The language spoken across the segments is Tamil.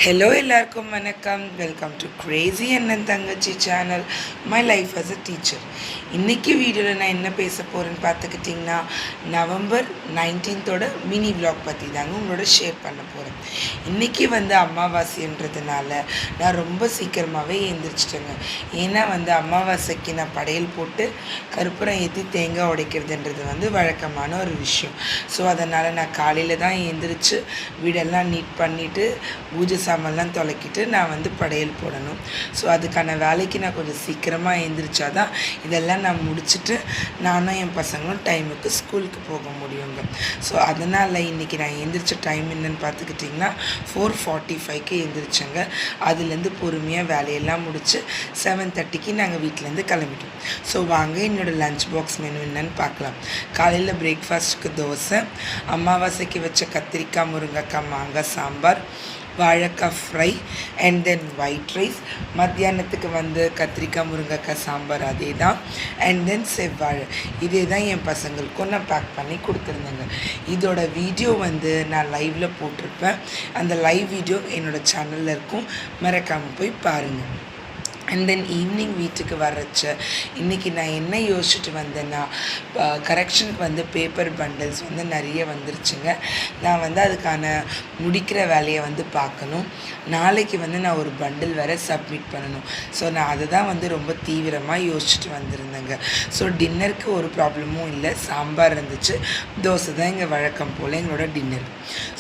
ஹலோ எல்லாருக்கும் வணக்கம். Welcome to crazy Annan Thangachi channel, my life as a teacher. இன்றைக்கி வீடியோவில் நான் என்ன பேச போகிறேன்னு பார்த்துக்கிட்டிங்கன்னா, நவம்பர் 19th மினி விலாக் பற்றி தாங்க உங்களோட ஷேர் பண்ண போகிறேன். இன்றைக்கி அமாவாசைன்றதுனால நான் ரொம்ப சீக்கிரமாகவே எழுந்திரிச்சிட்டேங்க. ஏன்னா அமாவாசைக்கு நான் படையல் போட்டு கற்பூரம் ஏற்றி தேங்காய் உடைக்கிறதுன்றது வழக்கமான ஒரு விஷயம். ஸோ அதனால் நான் காலையில் தான் எழுந்திரிச்சு வீடெல்லாம் நீட் பண்ணிவிட்டு பூஜை சாமான்லாம் தொலைக்கிட்டு நான் படையல் போடணும். ஸோ அதுக்கான வேலைக்கு நான் கொஞ்சம் சீக்கிரமாக எழுந்திரிச்சா தான் இதெல்லாம் நான் முடிச்சுட்டு நானும் என் பசங்களும் டைமுக்கு ஸ்கூலுக்கு போக முடியுங்க. ஸோ அதனால் இன்றைக்கி நான் எழுந்திரிச்ச டைம் என்னென்னு பார்த்துக்கிட்டிங்கன்னா 4:45க்கு எழுந்திரிச்சேங்க. அதுலேருந்து பொறுமையாக வேலையெல்லாம் முடித்து 7:30க்கு நாங்கள் வீட்டிலேருந்து கிளம்பிட்டோம். ஸோ வாங்க என்னோடய லஞ்ச் பாக்ஸ் மெனு என்னென்னு பார்க்கலாம். காலையில் பிரேக்ஃபாஸ்ட்டுக்கு தோசை, அமாவாசைக்கு வச்ச கத்திரிக்காய் முருங்கைக்காய் மாங்காய் சாம்பார், வாழைக்காய் fry and then white rice. மத்தியானத்துக்கு கத்திரிக்காய் முருங்கைக்காய் சாம்பார் அதே தான், அண்ட் தென் செவ்வாழை. இதே தான் என் பசங்களுக்கும் நான் பேக் பண்ணி கொடுத்துருந்தேங்க. இதோட வீடியோ நான் லைவில் போட்டிருப்பேன். அந்த லைவ் வீடியோ என்னோடய சேனலில் இருக்கும், மறக்காமல் போய் பாருங்கள். அண்ட் தென் ஈவினிங் வீட்டுக்கு வர்றச்ச இன்றைக்கி நான் என்ன யோசிச்சுட்டு வந்தேன்னா, கரெக்ஷனுக்கு பேப்பர் பண்டில்ஸ் நிறைய வந்துருச்சுங்க. நான் அதுக்கான முடிக்கிற வேலையை பார்க்கணும். நாளைக்கு நான் ஒரு பண்டில் வேறு சப்மிட் பண்ணணும். ஸோ நான் அதை தான் ரொம்ப தீவிரமாக யோசிச்சுட்டு வந்திருந்தேங்க. ஸோ டின்னருக்கு ஒரு ப்ராப்ளமும் இல்லை, சாம்பார் இருந்துச்சு, தோசை தான் எங்கள் வழக்கம் போல் எங்களோட டின்னர்.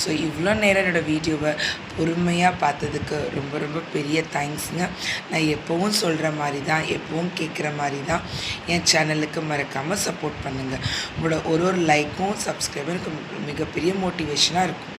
ஸோ இவ்வளோ நேரம் என்னோடய வீடியோவை பொறுமையாக பார்த்ததுக்கு ரொம்ப ரொம்ப பெரிய தேங்க்ஸுங்க. நான் எப்போவும் சொல்கிற மாதிரி தான், எப்பவும் கேட்குற மாதிரி தான் என் சேனலுக்கு மறக்காமல் சப்போர்ட் பண்ணுங்கள். உங்களோட ஒரு லைக்கும் சப்ஸ்கிரைபும் எனக்கு மிகப்பெரிய மோட்டிவேஷனாக இருக்கும்.